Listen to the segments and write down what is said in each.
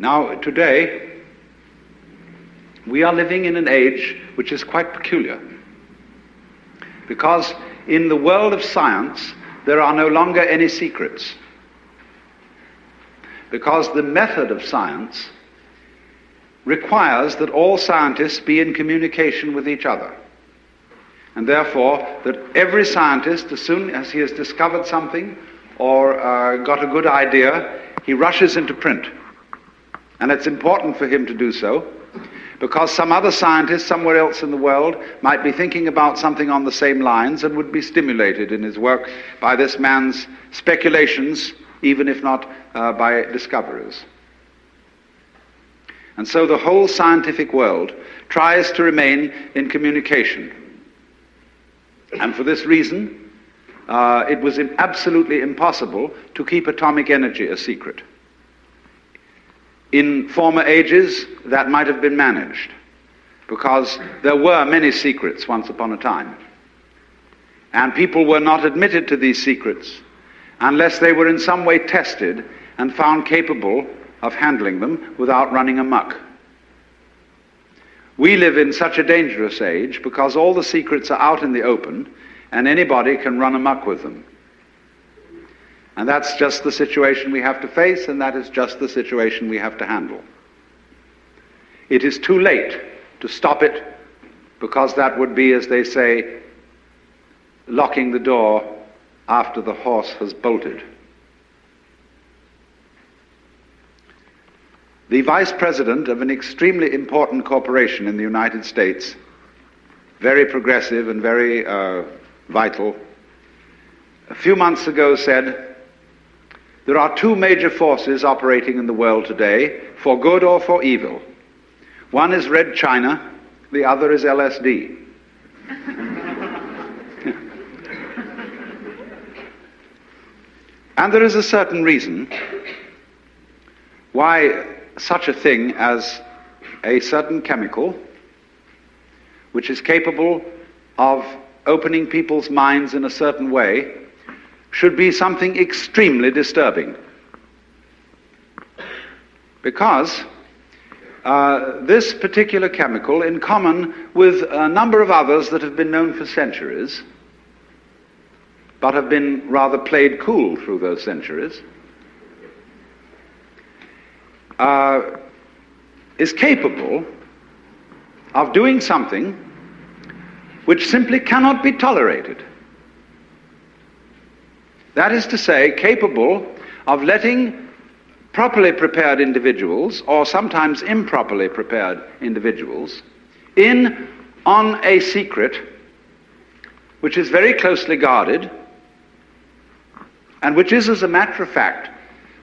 Now, today, we are living in an age which is quite peculiar, because in the world of science, there are no longer any secrets, because the method of science requires that all scientists be in communication with each other, and therefore that every scientist, as soon as he has discovered something or got a good idea, he rushes into print. And it's important for him to do so, because some other scientist somewhere else in the world might be thinking about something on the same lines and would be stimulated in his work by this man's speculations, even if not by discoveries. And so the whole scientific world tries to remain in communication. And for this reason, it was absolutely impossible to keep atomic energy a secret. In former ages, that might have been managed, because there were many secrets once upon a time. And people were not admitted to these secrets unless they were in some way tested and found capable of handling them without running amok. We live in such a dangerous age because all the secrets are out in the open and anybody can run amok with them. And that's just the situation we have to face, and that is just the situation we have to handle. It is too late to stop it, because that would be, as they say, locking the door after the horse has bolted. The vice president of an extremely important corporation in the United States, very progressive and very vital, a few months ago said, "There are two major forces operating in the world today, for good or for evil. One is Red China, the other is LSD." And there is a certain reason why such a thing as a certain chemical, which is capable of opening people's minds in a certain way, should be something extremely disturbing. Because this particular chemical, in common with a number of others that have been known for centuries, but have been rather played cool through those centuries, is capable of doing something which simply cannot be tolerated. That is to say, capable of letting properly prepared individuals, or sometimes improperly prepared individuals, in on a secret which is very closely guarded, and which is, as a matter of fact,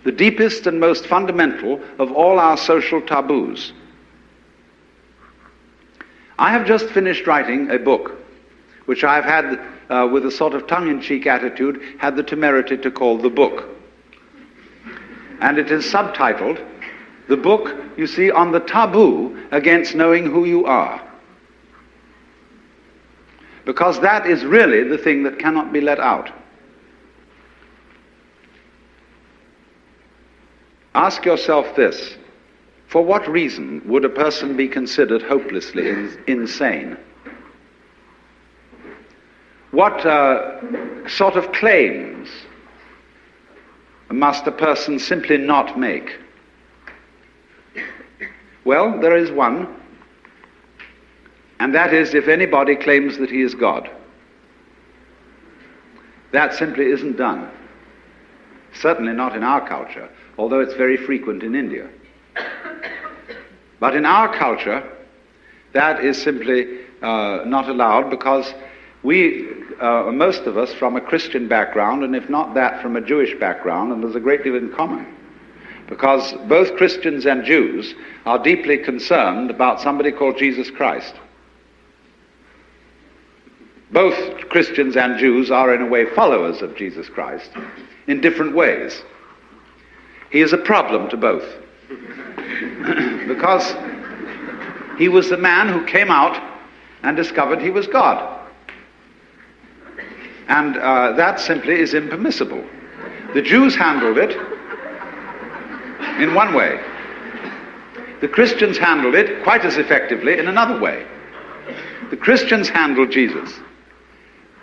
the deepest and most fundamental of all our social taboos. I have just finished writing a book, which I've had, with a sort of tongue-in-cheek attitude, had the temerity to call The Book. And it is subtitled, "The Book, you see, on the taboo against knowing who you are." Because that is really the thing that cannot be let out. Ask yourself this: for what reason would a person be considered hopelessly insane? What sort of claims must a person simply not make? Well, there is one, and that is if anybody claims that he is God. That simply isn't done. Certainly not in our culture, although it's very frequent in India. But in our culture, that is simply not allowed, because we, most of us, from a Christian background, and if not that, from a Jewish background, and there's a great deal in common, because both Christians and Jews are deeply concerned about somebody called Jesus Christ. Both Christians and Jews are, in a way, followers of Jesus Christ in different ways. He is a problem to both, because he was the man who came out and discovered he was God. And that simply is impermissible. The Jews handled it in one way. The Christians handled it quite as effectively in another way. The Christians handled Jesus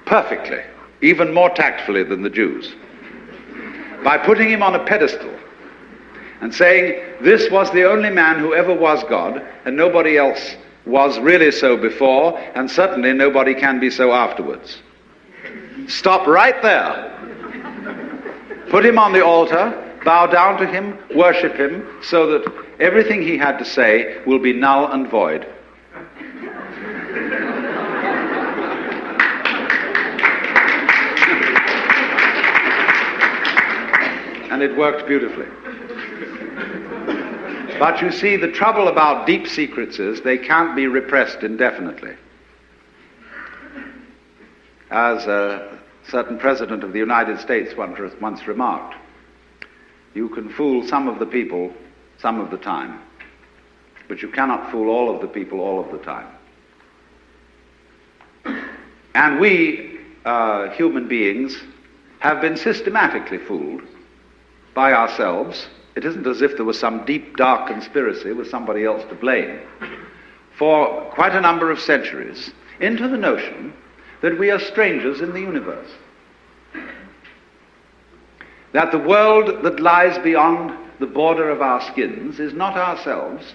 perfectly, even more tactfully than the Jews, by putting him on a pedestal and saying this was the only man who ever was God, and nobody else was really so before, and certainly nobody can be so afterwards. Stop right there. Put him on the altar, bow down to him, worship him, so that everything he had to say will be null and void. And it worked beautifully. But you see, the trouble about deep secrets is they can't be repressed indefinitely. As a certain president of the United States once remarked, you can fool some of the people some of the time, but you cannot fool all of the people all of the time. And we, human beings, have been systematically fooled by ourselves. It isn't as if there was some deep, dark conspiracy with somebody else to blame, for quite a number of centuries, into the notion that we are strangers in the universe. That the world that lies beyond the border of our skins is not ourselves,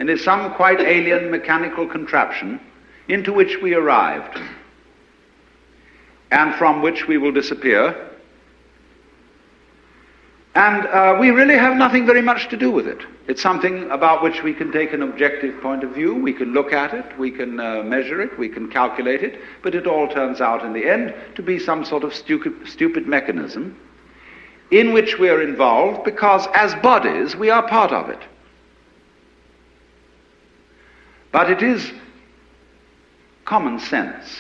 and is some quite alien mechanical contraption into which we arrived, and from which we will disappear. And we really have nothing very much to do with it. It's something about which we can take an objective point of view, we can look at it, we can measure it, we can calculate it, but it all turns out in the end to be some sort of stupid mechanism in which we are involved because as bodies we are part of it. But it is common sense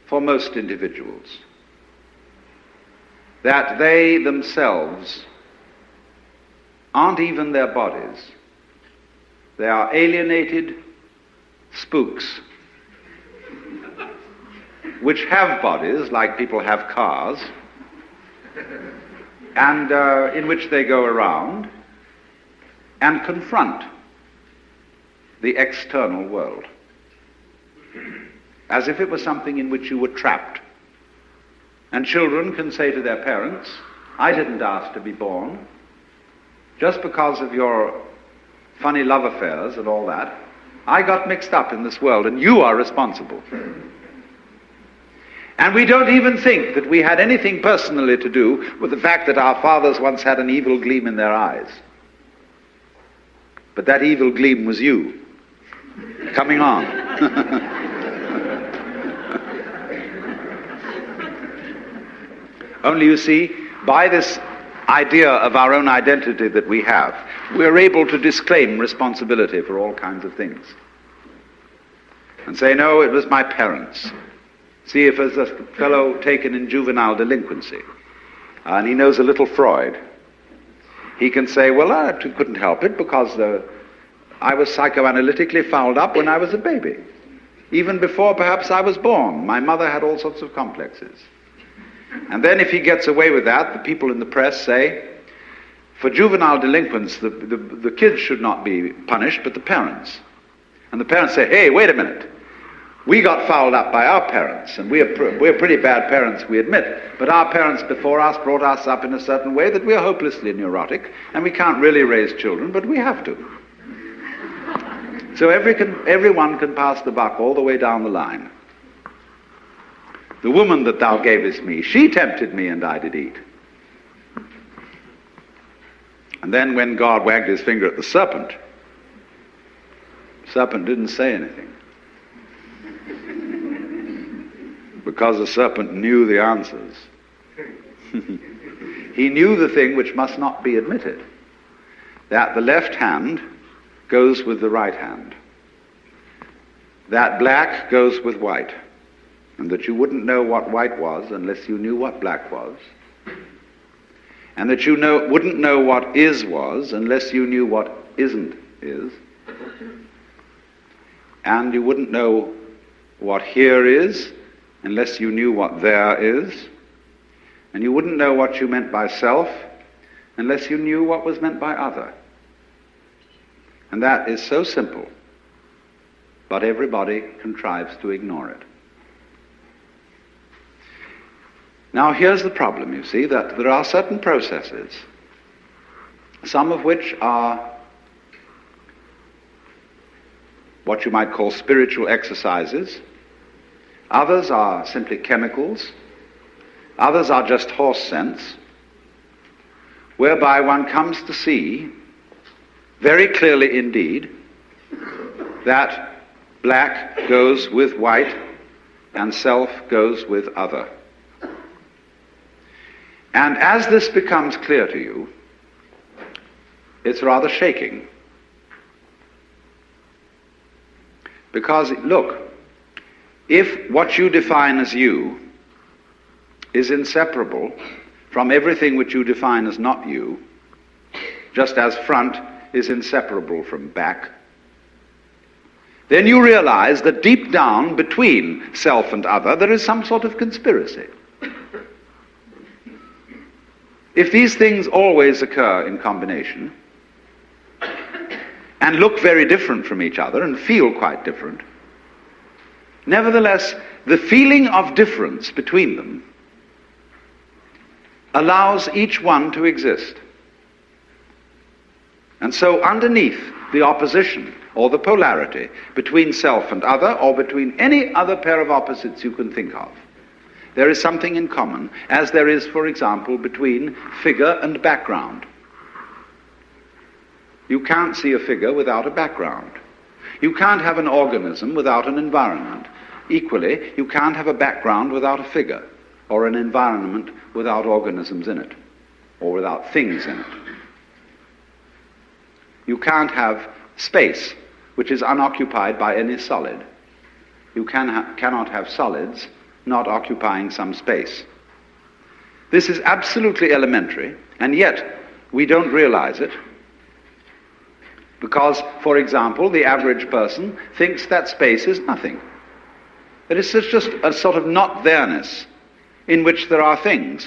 for most individuals that they themselves aren't even their bodies. They are alienated spooks which have bodies, like people have cars, and in which they go around and confront the external world as if it was something in which you were trapped. And children can say to their parents, I didn't ask to be born. Just because of your funny love affairs and all that, I got mixed up in this world, and you are responsible. And we don't even think that we had anything personally to do with the fact that our fathers once had an evil gleam in their eyes. But that evil gleam was you, coming on. Only you see, by this idea of our own identity that we have, we're able to disclaim responsibility for all kinds of things. And say, no, it was my parents. See, if there's a fellow taken in juvenile delinquency, and he knows a little Freud, he can say, well, I couldn't help it because I was psychoanalytically fouled up when I was a baby. Even before perhaps I was born, my mother had all sorts of complexes. And then if he gets away with that, the people in the press say, for juvenile delinquents, the kids should not be punished, but the parents. And the parents say, hey, wait a minute. We got fouled up by our parents, and we're pretty bad parents, we admit, but our parents before us brought us up in a certain way that we're hopelessly neurotic, and we can't really raise children, but we have to. So everyone can pass the buck all the way down the line. The woman that thou gavest me, she tempted me, and I did eat. And then when God wagged his finger at the serpent didn't say anything. Because the serpent knew the answers. He knew the thing which must not be admitted, that the left hand goes with the right hand, that black goes with white, and that you wouldn't know what white was unless you knew what black was, and that you wouldn't know what is was unless you knew what isn't is, and you wouldn't know what here is unless you knew what there is, and you wouldn't know what you meant by self unless you knew what was meant by other. And that is so simple, but everybody contrives to ignore it. Now here's the problem, you see, that there are certain processes, some of which are what you might call spiritual exercises, others are simply chemicals, others are just horse sense, whereby one comes to see very clearly indeed that black goes with white and self goes with other. And as this becomes clear to you, it's rather shaking. Because, look, if what you define as you is inseparable from everything which you define as not you, just as front is inseparable from back, then you realize that deep down between self and other there is some sort of conspiracy. If these things always occur in combination and look very different from each other and feel quite different, nevertheless, the feeling of difference between them allows each one to exist. And so underneath the opposition or the polarity between self and other, or between any other pair of opposites you can think of, there is something in common, as there is, for example, between figure and background. You can't see a figure without a background. You can't have an organism without an environment. Equally, you can't have a background without a figure, or an environment without organisms in it, or without things in it. You can't have space which is unoccupied by any solid. You cannot have solids not occupying some space. This is absolutely elementary, and yet we don't realize it, because, for example, the average person thinks that space is nothing. That it's just a sort of not-there-ness in which there are things.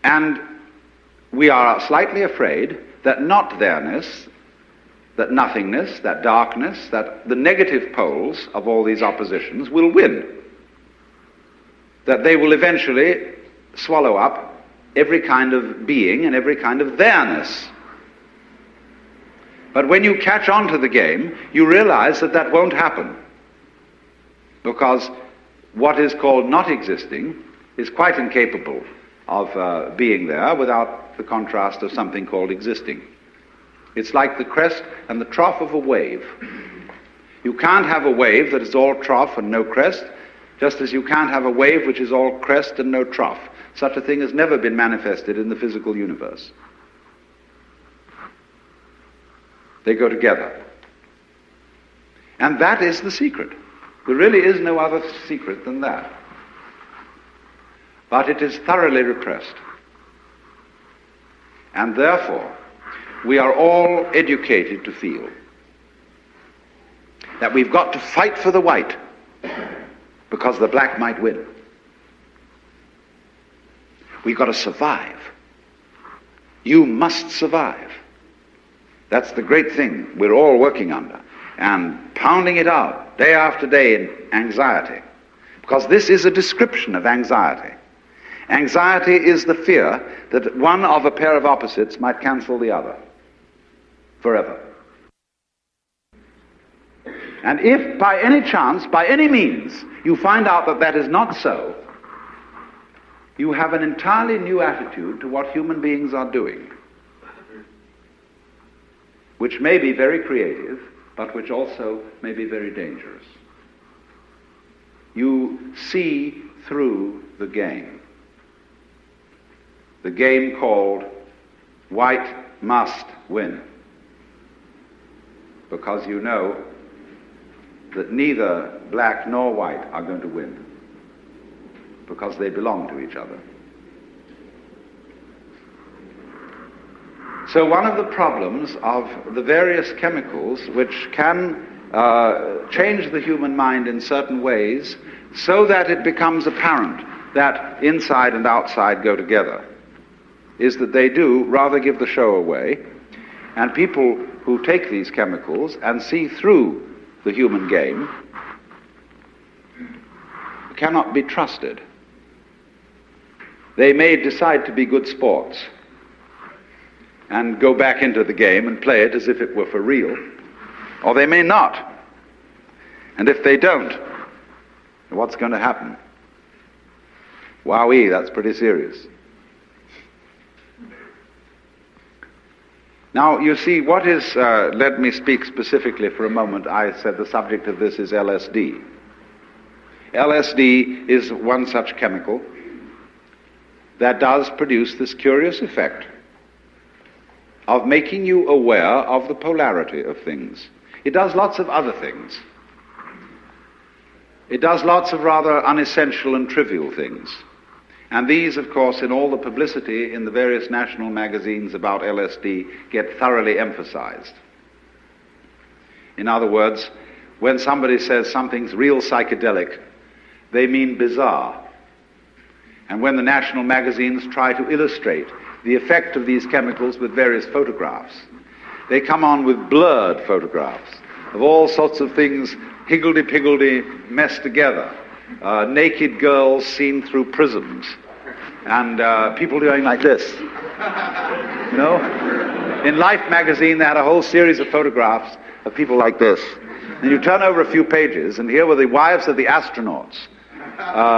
And we are slightly afraid that not-there-ness, that nothingness, that darkness, that the negative poles of all these oppositions will win. That they will eventually swallow up every kind of being and every kind of there-ness. But when you catch on to the game, you realize that that won't happen. Because what is called not existing is quite incapable of being there without the contrast of something called existing. It's like the crest and the trough of a wave. You can't have a wave that is all trough and no crest, just as you can't have a wave which is all crest and no trough. Such a thing has never been manifested in the physical universe. They go together. And that is the secret. There really is no other secret than that. But it is thoroughly repressed. And therefore, we are all educated to feel that we've got to fight for the white because the black might win. We've got to survive. You must survive. That's the great thing we're all working under, and pounding it out day after day in anxiety, because this is a description of anxiety. Anxiety is the fear that one of a pair of opposites might cancel the other forever. And if by any chance, by any means, you find out that that is not so, you have an entirely new attitude to what human beings are doing, which may be very creative, but which also may be very dangerous. You see through the game called white must win, because you know that neither black nor white are going to win, because they belong to each other. So one of the problems of the various chemicals which can change the human mind in certain ways so that it becomes apparent that inside and outside go together is that they do rather give the show away, and people who take these chemicals and see through the human game cannot be trusted. They may decide to be good sports and go back into the game and play it as if it were for real, or they may not. And if they don't, what's going to happen? Wowee, that's pretty serious. Now, you see, what is, let me speak specifically for a moment. I said the subject of this is LSD. LSD is one such chemical that does produce this curious effect of making you aware of the polarity of things. It does lots of other things. It does lots of rather unessential and trivial things. And these, of course, in all the publicity in the various national magazines about LSD, get thoroughly emphasized. In other words, when somebody says something's real psychedelic, they mean bizarre. And when the national magazines try to illustrate the effect of these chemicals with various photographs, they come on with blurred photographs of all sorts of things higgledy-piggledy messed together. Naked girls seen through prisms, and people doing like this. You know? In Life magazine, they had a whole series of photographs of people like this. And you turn over a few pages, and here were the wives of the astronauts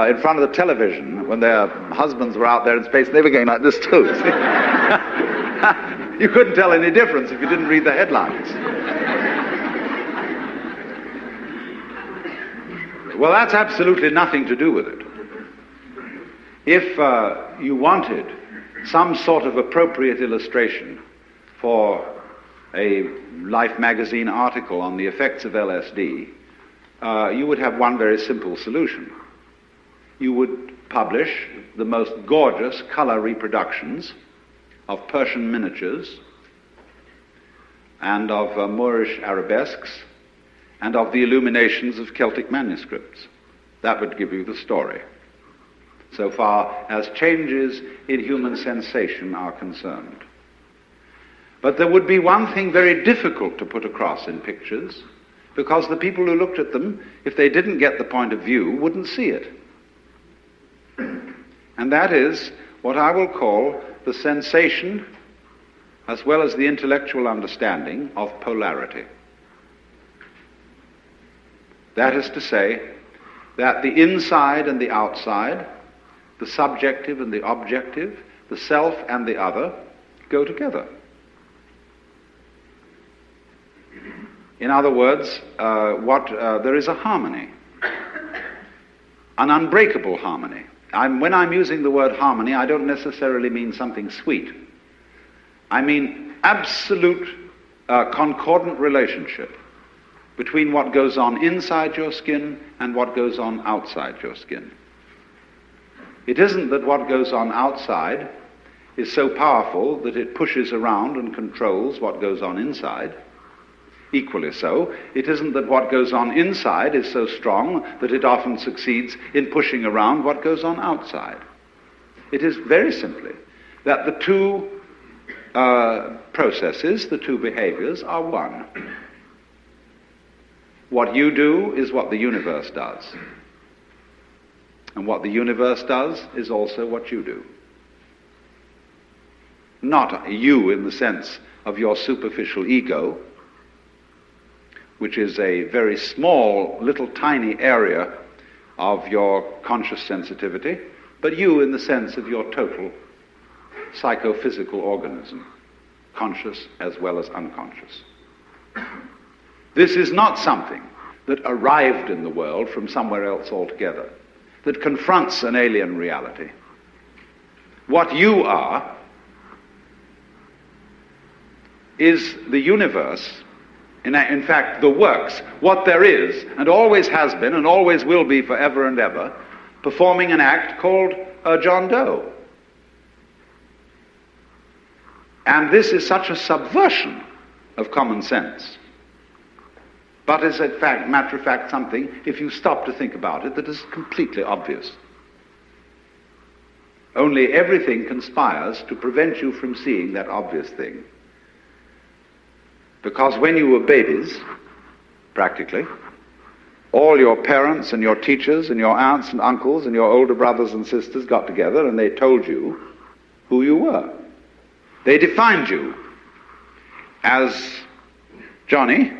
in front of the television when their husbands were out there in space. They were going like this too. You see? You couldn't tell any difference if you didn't read the headlines. Well, that's absolutely nothing to do with it. If you wanted some sort of appropriate illustration for a Life magazine article on the effects of LSD, you would have one very simple solution. You would publish the most gorgeous color reproductions of Persian miniatures and of Moorish arabesques and of the illuminations of Celtic manuscripts. That would give you the story, so far as changes in human sensation are concerned. But there would be one thing very difficult to put across in pictures, because the people who looked at them, if they didn't get the point of view, wouldn't see it. And that is what I will call the sensation, as well as the intellectual understanding, of polarity. That is to say, that the inside and the outside, the subjective and the objective, the self and the other, go together. In other words, there is a harmony, an unbreakable harmony. When I'm using the word harmony, I don't necessarily mean something sweet. I mean absolute concordant relationship between what goes on inside your skin and what goes on outside your skin. It isn't that what goes on outside is so powerful that it pushes around and controls what goes on inside. Equally so, it isn't that what goes on inside is so strong that it often succeeds in pushing around what goes on outside. It is very simply that the two processes, the two behaviors, are one. What you do is what the universe does. And what the universe does is also what you do. Not you in the sense of your superficial ego, which is a very small, little tiny area of your conscious sensitivity, but you in the sense of your total psychophysical organism, conscious as well as unconscious. This is not something that arrived in the world from somewhere else altogether, that confronts an alien reality. What you are is the universe, in fact, the works, what there is, and always has been, and always will be forever and ever, performing an act called John Doe. And this is such a subversion of common sense, but is, in fact, matter of fact, something, if you stop to think about it, that is completely obvious. Only everything conspires to prevent you from seeing that obvious thing. Because when you were babies, practically, all your parents and your teachers and your aunts and uncles and your older brothers and sisters got together and they told you who you were. They defined you as Johnny,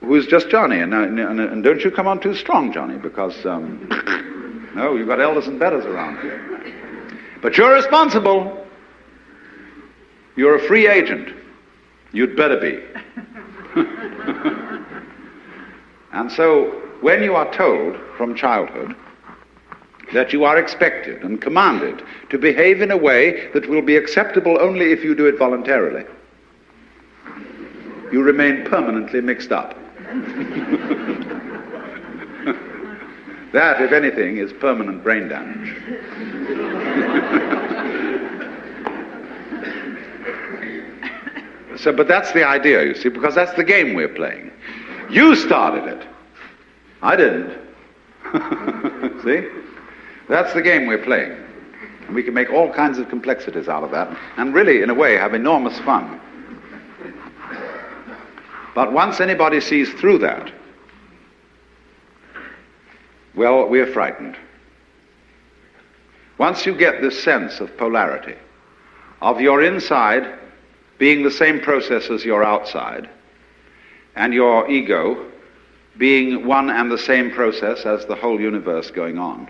who's just Johnny. And don't you come on too strong, Johnny, because, no, you've got elders and betters around here. But you're responsible. You're a free agent. You'd better be. And so, when you are told from childhood that you are expected and commanded to behave in a way that will be acceptable only if you do it voluntarily, you remain permanently mixed up. That, if anything, is permanent brain damage. So, but that's the idea, you see, because that's the game we're playing. You started it. I didn't. See? That's the game we're playing. And we can make all kinds of complexities out of that, and really, in a way, have enormous fun. But once anybody sees through that, well, we're frightened. Once you get this sense of polarity, of your inside being the same process as your outside, and your ego being one and the same process as the whole universe going on,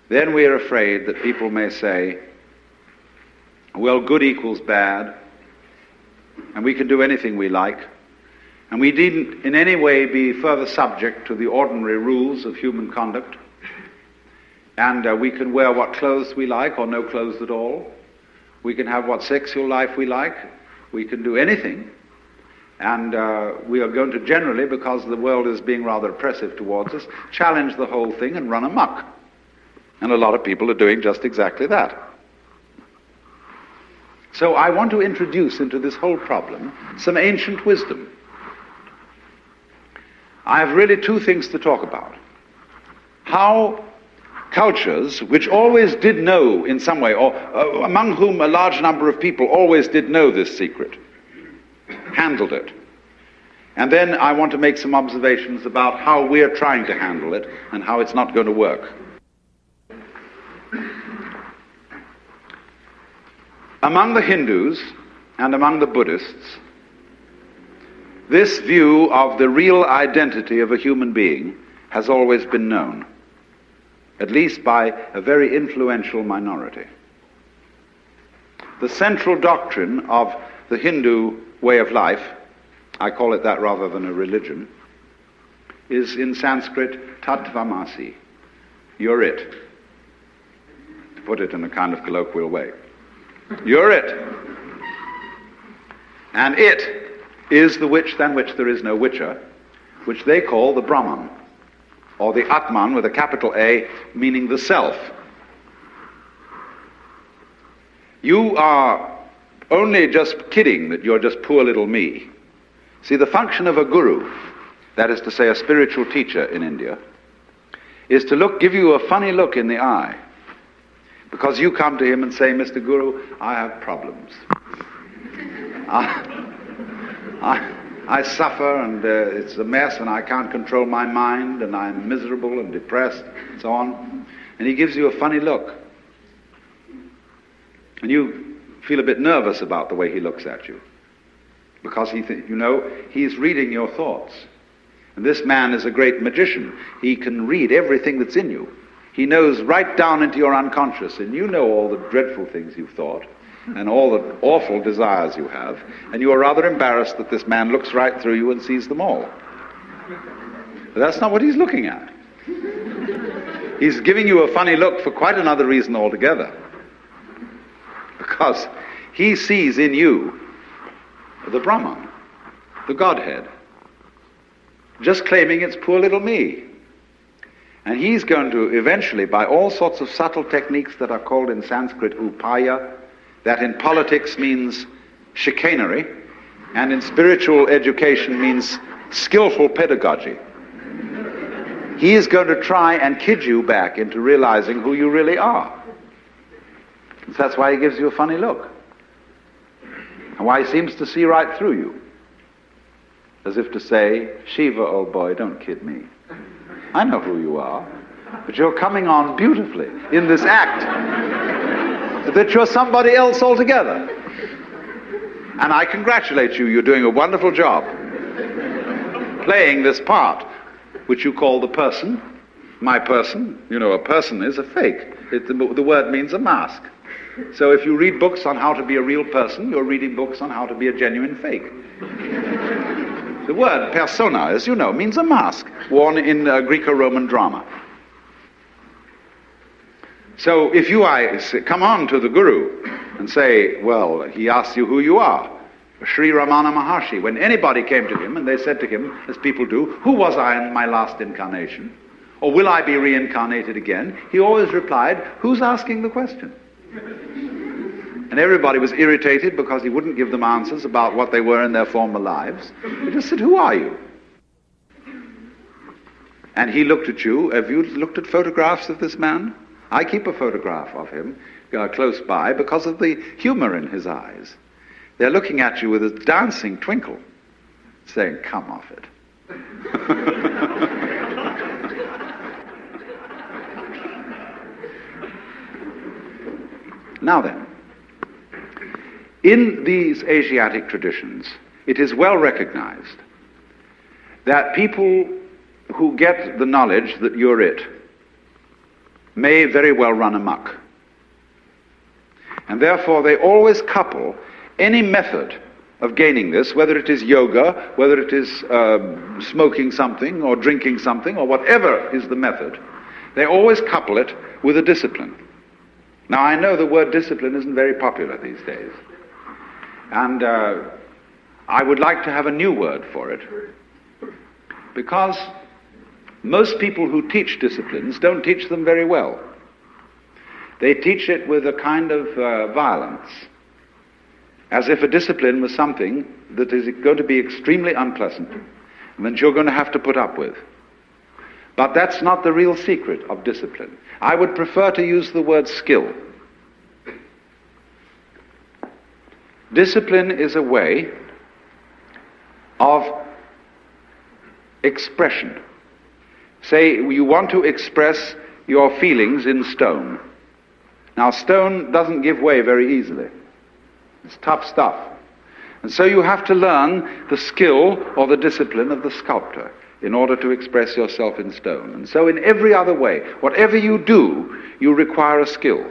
then we're afraid that people may say, well, good equals bad, and we can do anything we like, and we needn't in any way be further subject to the ordinary rules of human conduct, and we can wear what clothes we like or no clothes at all. We can have what sexual life we like. We can do anything. And we are going to generally, because the world is being rather oppressive towards us, challenge the whole thing and run amok. And a lot of people are doing just exactly that. So I want to introduce into this whole problem some ancient wisdom. I have really two things to talk about. How cultures, which always did know in some way, or among whom a large number of people always did know this secret, handled it. And then I want to make some observations about how we're trying to handle it and how it's not going to work. Among the Hindus and among the Buddhists, this view of the real identity of a human being has always been known, at least by a very influential minority. The central doctrine of the Hindu way of life, I call it that rather than a religion, is in Sanskrit tattvamasi. You're it. To put it in a kind of colloquial way. You're it. And it is the which than which there is no whicher, which they call the Brahman, or the Atman with a capital A, meaning the self. You are only just kidding that you're just poor little me. See, the function of a guru, that is to say a spiritual teacher in India, is to give you a funny look in the eye. Because you come to him and say, Mr. Guru, I have problems. I suffer, and it's a mess, and I can't control my mind, and I'm miserable and depressed, and so on. And he gives you a funny look. And you feel a bit nervous about the way he looks at you. Because he's reading your thoughts. And this man is a great magician. He can read everything that's in you. He knows right down into your unconscious, and you know all the dreadful things you've thought, and all the awful desires you have, and you are rather embarrassed that this man looks right through you and sees them all. But that's not what he's looking at. He's giving you a funny look for quite another reason altogether. Because he sees in you the Brahman, the Godhead, just claiming it's poor little me. And he's going to eventually, by all sorts of subtle techniques that are called in Sanskrit upaya, that in politics means chicanery, and in spiritual education means skillful pedagogy. he is going to try and kid you back into realizing who you really are. That's why he gives you a funny look. And why he seems to see right through you. As if to say, Shiva, old boy, don't kid me. I know who you are. But you're coming on beautifully in this act that you're somebody else altogether. And I congratulate you. You're doing a wonderful job playing this part, which you call the person, my person. You know, a person is a fake. The word means a mask. So if you read books on how to be a real person, you're reading books on how to be a genuine fake. The word persona, as you know, means a mask worn in Greco-Roman drama. So if you come on to the Guru and say, well, he asks you who you are, Sri Ramana Maharshi, when anybody came to him and they said to him, as people do, who was I in my last incarnation? Or will I be reincarnated again? He always replied, who's asking the question? And everybody was irritated because he wouldn't give them answers about what they were in their former lives. He just said, who are you? And he looked at you. Have you looked at photographs of this man? I keep a photograph of him close by because of the humor in his eyes. They're looking at you with a dancing twinkle, saying, come off it. Now then, in these Asiatic traditions, it is well recognized that people who get the knowledge that you're it may very well run amok. And therefore they always couple any method of gaining this, whether it is yoga, whether it is smoking something or drinking something or whatever is the method, they always couple it with a discipline. Now I know the word discipline isn't very popular these days, and I would like to have a new word for it, because most people who teach disciplines don't teach them very well. They teach it with a kind of violence, as if a discipline was something that is going to be extremely unpleasant and that you're going to have to put up with. But that's not the real secret of discipline. I would prefer to use the word skill. Discipline is a way of expression. Say you want to express your feelings in stone. Now stone doesn't give way very easily. It's tough stuff. And so you have to learn the skill or the discipline of the sculptor in order to express yourself in stone. And so in every other way, whatever you do, you require a skill.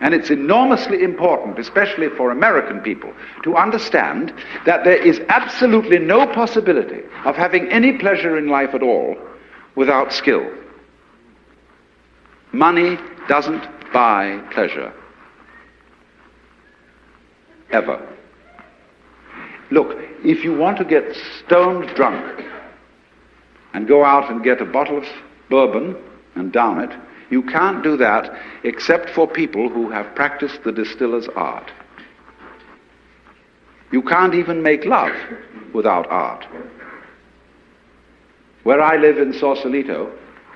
And it's enormously important, especially for American people, to understand that there is absolutely no possibility of having any pleasure in life at all without skill. Money doesn't buy pleasure. Ever. Look, if you want to get stoned drunk and go out and get a bottle of bourbon and down it, you can't do that except for people who have practiced the distiller's art. You can't even make love without art. Where I live in Sausalito,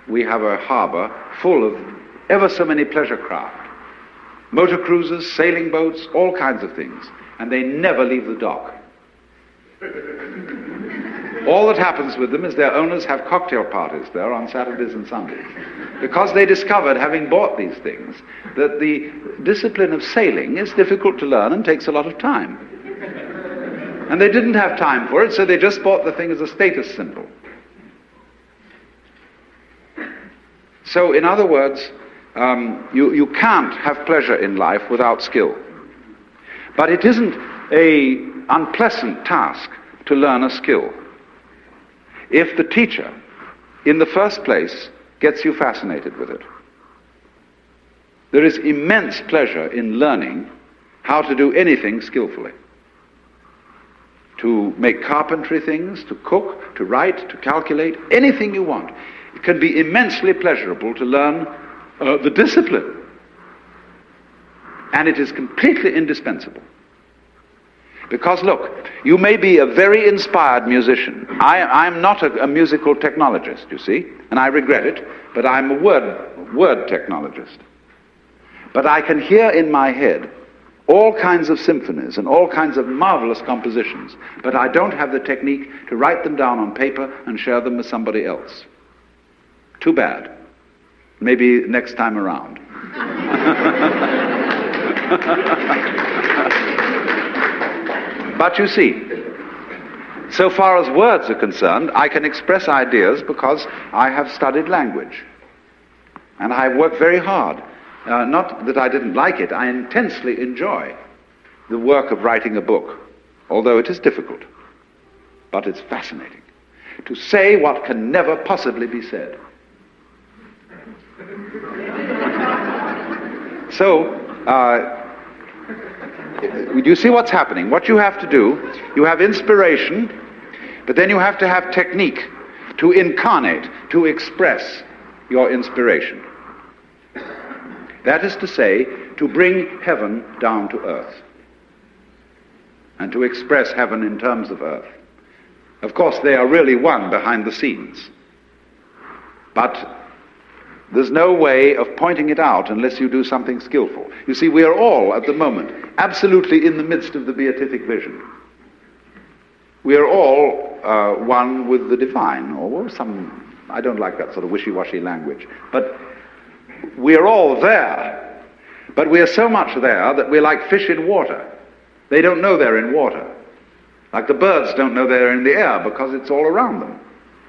we have a harbor full of ever so many pleasure craft. Motor cruisers, sailing boats, all kinds of things. And they never leave the dock. All that happens with them is their owners have cocktail parties there on Saturdays and Sundays. Because they discovered, having bought these things, that the discipline of sailing is difficult to learn and takes a lot of time. And they didn't have time for it, so they just bought the thing as a status symbol. So, in other words, you can't have pleasure in life without skill. But it isn't an unpleasant task to learn a skill if the teacher, in the first place, gets you fascinated with it. There is immense pleasure in learning how to do anything skillfully. To make carpentry things, to cook, to write, to calculate, anything you want. It can be immensely pleasurable to learn the discipline. And it is completely indispensable. Because look, you may be a very inspired musician. I'm not a musical technologist, you see, and I regret it, but I'm a word technologist. But I can hear in my head all kinds of symphonies and all kinds of marvelous compositions, but I don't have the technique to write them down on paper and share them with somebody else. Too bad. Maybe next time around. But you see, so far as words are concerned, I can express ideas because I have studied language. And I have worked very hard. Not that I didn't like it, I intensely enjoy the work of writing a book, although it is difficult. But it's fascinating to say what can never possibly be said. So, you see what's happening. What you have to do, you have inspiration, but then you have to have technique to incarnate, to express your inspiration. That is to say, to bring heaven down to earth, and to express heaven in terms of earth. Of course, they are really one behind the scenes, but there's no way of pointing it out unless you do something skillful. You see, we are all, at the moment, absolutely in the midst of the beatific vision. We are all one with the divine, or some, I don't like that sort of wishy-washy language, but we are all there. But we are so much there that we're like fish in water. They don't know they're in water. Like the birds don't know they're in the air because it's all around them.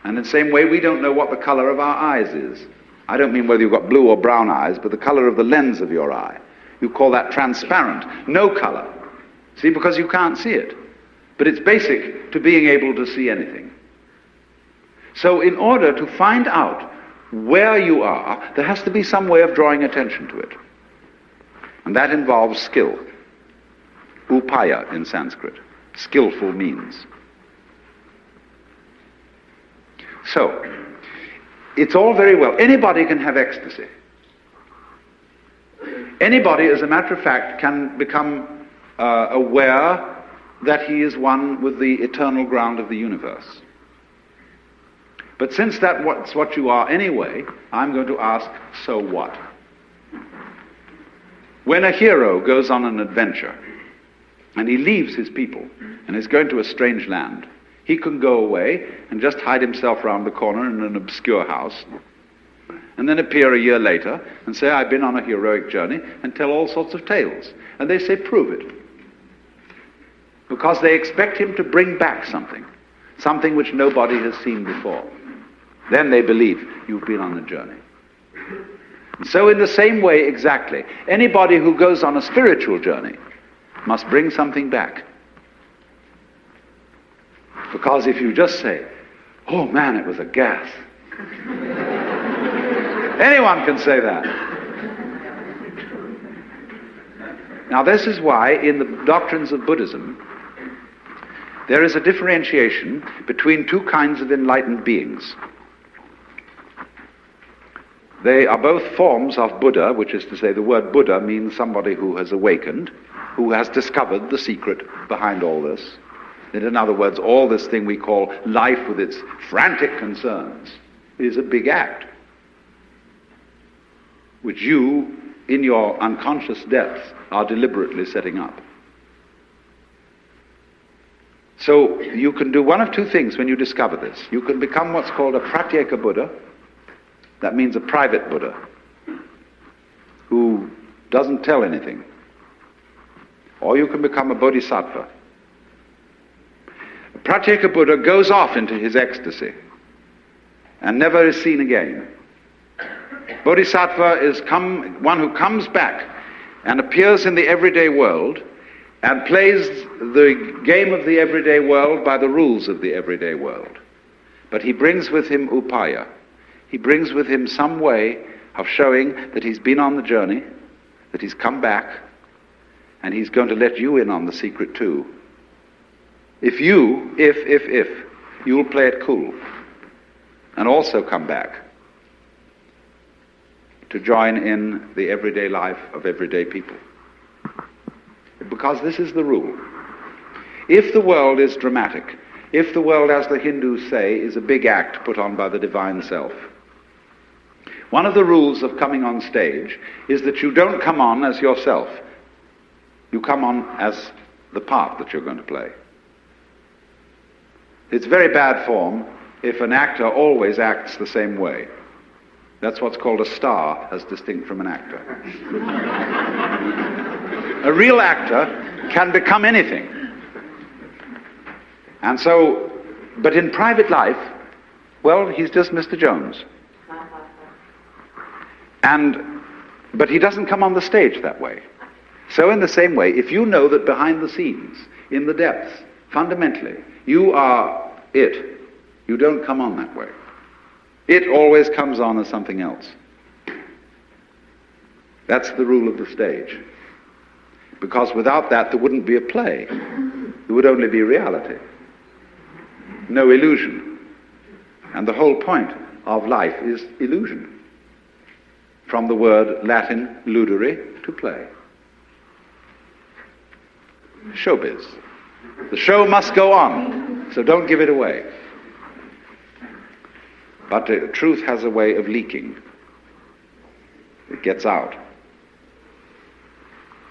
And in the same way, we don't know what the color of our eyes is. I don't mean whether you've got blue or brown eyes, but the color of the lens of your eye. You call that transparent, no color. See, because you can't see it. But it's basic to being able to see anything. So in order to find out where you are, there has to be some way of drawing attention to it. And that involves skill. Upaya in Sanskrit. Skillful means. So, it's all very well. Anybody can have ecstasy. Anybody, as a matter of fact, can become aware that he is one with the eternal ground of the universe. But since that's what you are anyway, I'm going to ask, so what? When a hero goes on an adventure, and he leaves his people, and is going to a strange land, he can go away and just hide himself round the corner in an obscure house, and then appear a year later and say, I've been on a heroic journey, and tell all sorts of tales. And they say, prove it. Because they expect him to bring back something which nobody has seen before. Then they believe you've been on a journey. And so in the same way exactly, anybody who goes on a spiritual journey must bring something back. Because if you just say, oh man, it was a gas. Anyone can say that. Now this is why in the doctrines of Buddhism, there is a differentiation between two kinds of enlightened beings. They are both forms of Buddha, which is to say the word Buddha means somebody who has awakened, who has discovered the secret behind all this. In other words, all this thing we call life with its frantic concerns is a big act, which you, in your unconscious depths, are deliberately setting up. So you can do one of two things when you discover this. You can become what's called a pratyeka Buddha. That means a private Buddha who doesn't tell anything. Or you can become a bodhisattva. A pratyeka Buddha goes off into his ecstasy and never is seen again. Bodhisattva is one who comes back and appears in the everyday world and plays the game of the everyday world by the rules of the everyday world. But he brings with him upaya. He brings with him some way of showing that he's been on the journey, that he's come back, and he's going to let you in on the secret too. If you'll play it cool and also come back to join in the everyday life of everyday people. Because this is the rule. If the world is dramatic, if the world, as the Hindus say, is a big act put on by the divine self, one of the rules of coming on stage is that you don't come on as yourself. You come on as the part that you're going to play. It's very bad form if an actor always acts the same way. That's what's called a star, as distinct from an actor. A real actor can become anything. And so, but in private life, well, he's just Mr. Jones. But he doesn't come on the stage that way. So in the same way, if you know that behind the scenes, in the depths, fundamentally, you are it, you don't come on that way. It always comes on as something else. That's the rule of the stage. Because without that, there wouldn't be a play. There would only be reality. No illusion. And the whole point of life is illusion. From the word Latin ludere, to play. Showbiz. The show must go on, so don't give it away. But the truth has a way of leaking. It gets out.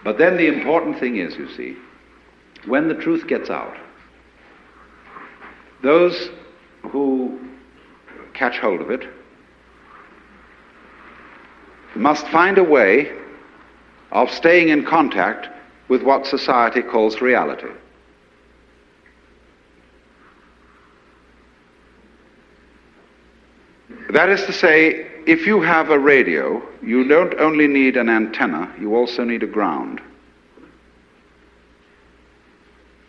But then the important thing is, you see, when the truth gets out, those who catch hold of it must find a way of staying in contact with what society calls reality. That is to say, if you have a radio, you don't only need an antenna, you also need a ground.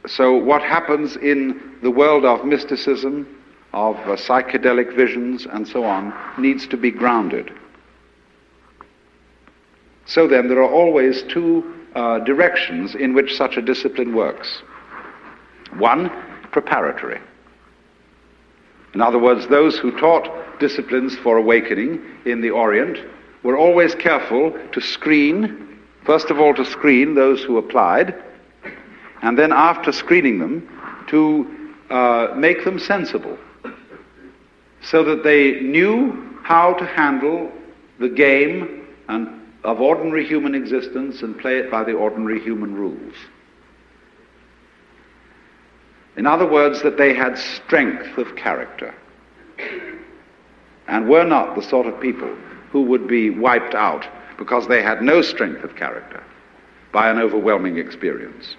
So what happens in the world of mysticism, of psychedelic visions, and so on, needs to be grounded. So then, there are always two directions in which such a discipline works. One, preparatory. In other words, those who taught disciplines for awakening in the Orient were always careful to screen, first of all to screen those who applied, and then after screening them, to make them sensible, so that they knew how to handle the game of ordinary human existence and play it by the ordinary human rules. In other words, that they had strength of character and were not the sort of people who would be wiped out because they had no strength of character by an overwhelming experience.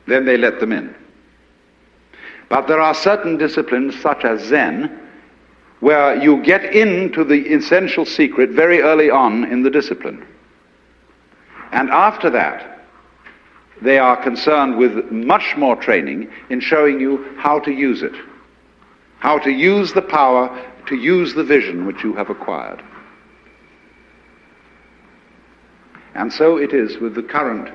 Then they let them in. But there are certain disciplines, such as Zen, where you get into the essential secret very early on in the discipline. And after that, they are concerned with much more training in showing you how to use it, how to use the power, to use the vision which you have acquired. And so it is with the current,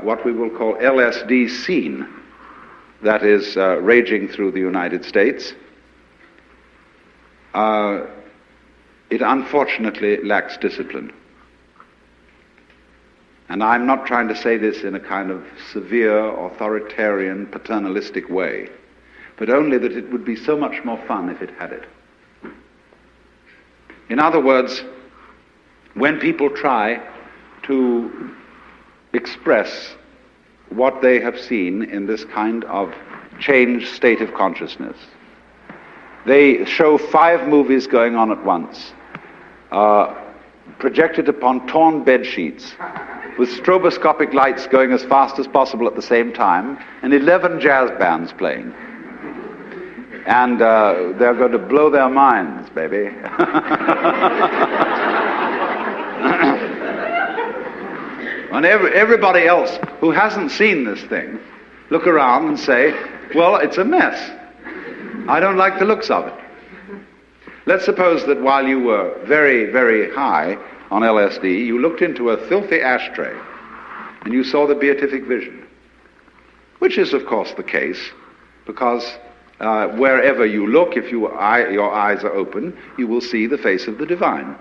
what we will call LSD scene, that is raging through the United States. It unfortunately lacks discipline. And I'm not trying to say this in a kind of severe, authoritarian, paternalistic way, but only that it would be so much more fun if it had it. In other words, when people try to express what they have seen in this kind of changed state of consciousness, they show 5 movies going on at once, projected upon torn bed sheets, with stroboscopic lights going as fast as possible at the same time, and 11 jazz bands playing. And they're going to blow their minds, baby. And everybody else who hasn't seen this thing look around and say, well, it's a mess. I don't like the looks of it. Let's suppose that while you were very, very high on LSD, you looked into a filthy ashtray and you saw the beatific vision, which is, of course, the case, because wherever you look, if your eyes are open, you will see the face of the divine.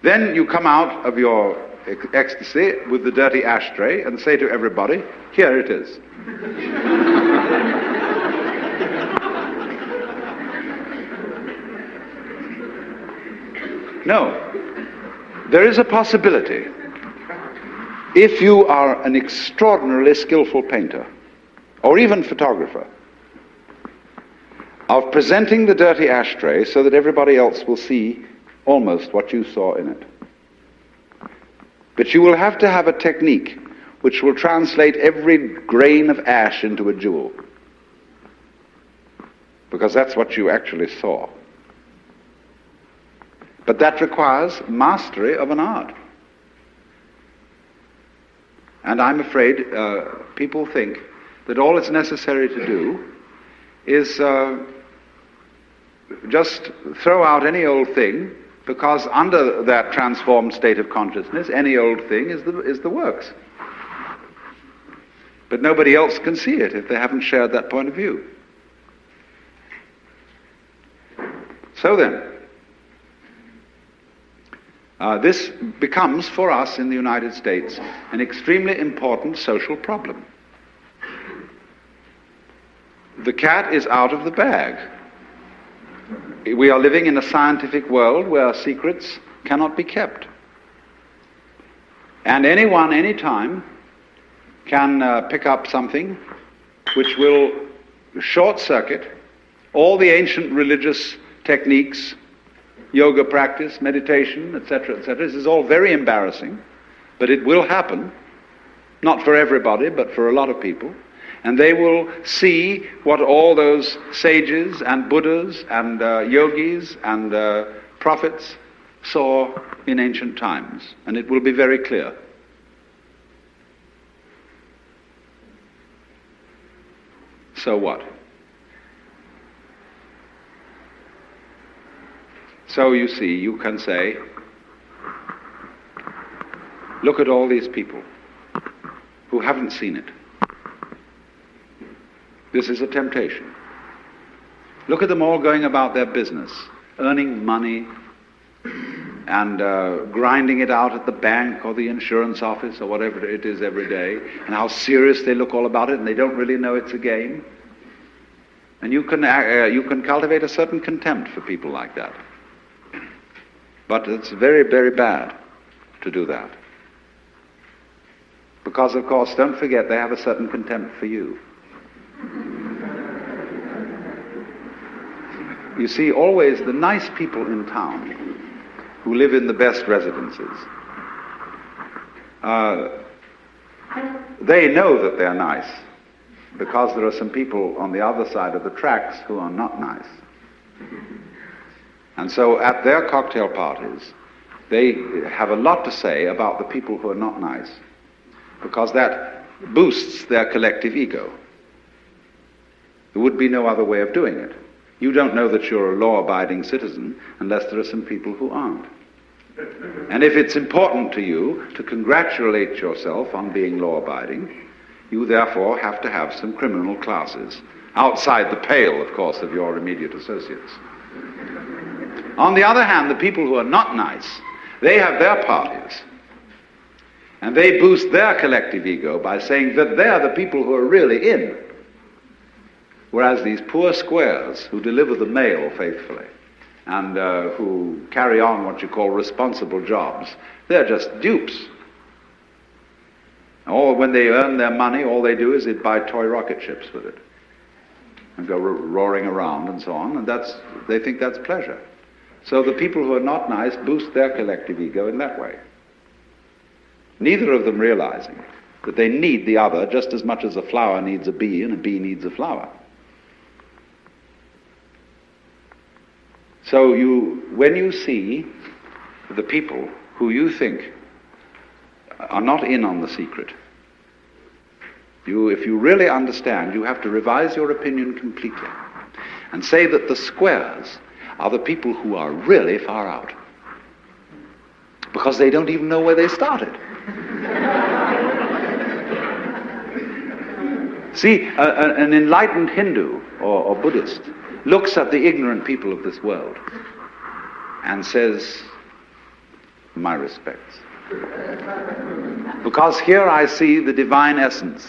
Then you come out of your ecstasy with the dirty ashtray and say to everybody, here it is. No. There is a possibility, if you are an extraordinarily skillful painter, or even photographer, of presenting the dirty ashtray so that everybody else will see almost what you saw in it. But you will have to have a technique which will translate every grain of ash into a jewel, because that's what you actually saw. But that requires mastery of an art. And I'm afraid people think that all it's necessary to do is just throw out any old thing, because under that transformed state of consciousness, any old thing is the works. But nobody else can see it if they haven't shared that point of view. So then, this becomes, for us in the United States, an extremely important social problem. The cat is out of the bag. We are living in a scientific world where secrets cannot be kept. And anyone, anytime, can pick up something which will short-circuit all the ancient religious techniques, yoga practice, meditation, etc., etc. This is all very embarrassing, but it will happen, not for everybody, but for a lot of people. And they will see what all those sages and Buddhas and yogis and prophets saw in ancient times, and it will be very clear. So what? So you see, you can say, look at all these people who haven't seen it. This is a temptation. Look at them all going about their business, earning money and grinding it out at the bank or the insurance office or whatever it is every day, and how serious they look all about it, and they don't really know it's a game. And you can cultivate a certain contempt for people like that. But it's very, very bad to do that. Because, of course, don't forget, they have a certain contempt for you. You see, always the nice people in town who live in the best residences, they know that they're nice, because there are some people on the other side of the tracks who are not nice. And so at their cocktail parties, they have a lot to say about the people who are not nice, because that boosts their collective ego. There would be no other way of doing it. You don't know that you're a law-abiding citizen unless there are some people who aren't. And if it's important to you to congratulate yourself on being law-abiding, you therefore have to have some criminal classes, outside the pale, of course, of your immediate associates. On the other hand, the people who are not nice, they have their parties. And they boost their collective ego by saying that they're the people who are really in. Whereas these poor squares who deliver the mail faithfully and who carry on what you call responsible jobs, they're just dupes. Or when they earn their money, all they do is they buy toy rocket ships with it and go roaring around and so on, and they think that's pleasure. So the people who are not nice boost their collective ego in that way. Neither of them realizing that they need the other just as much as a flower needs a bee and a bee needs a flower. So when you see the people who you think are not in on the secret, if you really understand, you have to revise your opinion completely and say that the squares are the people who are really far out, because they don't even know where they started. See, an enlightened Hindu or Buddhist looks at the ignorant people of this world and says, my respects. Because here I see the divine essence,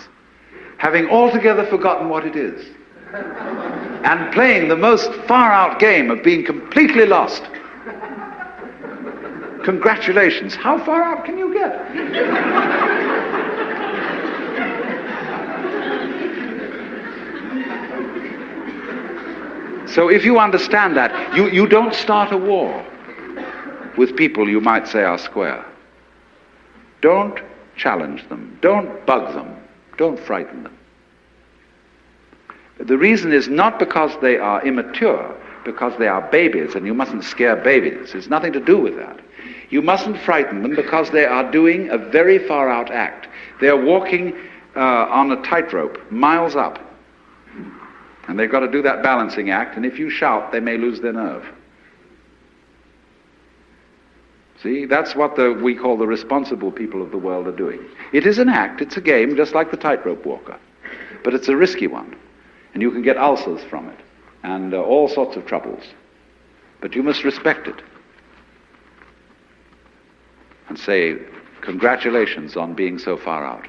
having altogether forgotten what it is, and playing the most far-out game of being completely lost. Congratulations. How far out can you get? So if you understand that, you don't start a war with people you might say are square. Don't challenge them. Don't bug them. Don't frighten them. The reason is not because they are immature, because they are babies, and you mustn't scare babies. It's nothing to do with that. You mustn't frighten them because they are doing a very far-out act. They are walking on a tightrope, miles up. And they've got to do that balancing act, and if you shout, they may lose their nerve. See, that's what we call the responsible people of the world are doing. It is an act, it's a game, just like the tightrope walker. But it's a risky one. And you can get ulcers from it, and all sorts of troubles. But you must respect it. And say, congratulations on being so far out.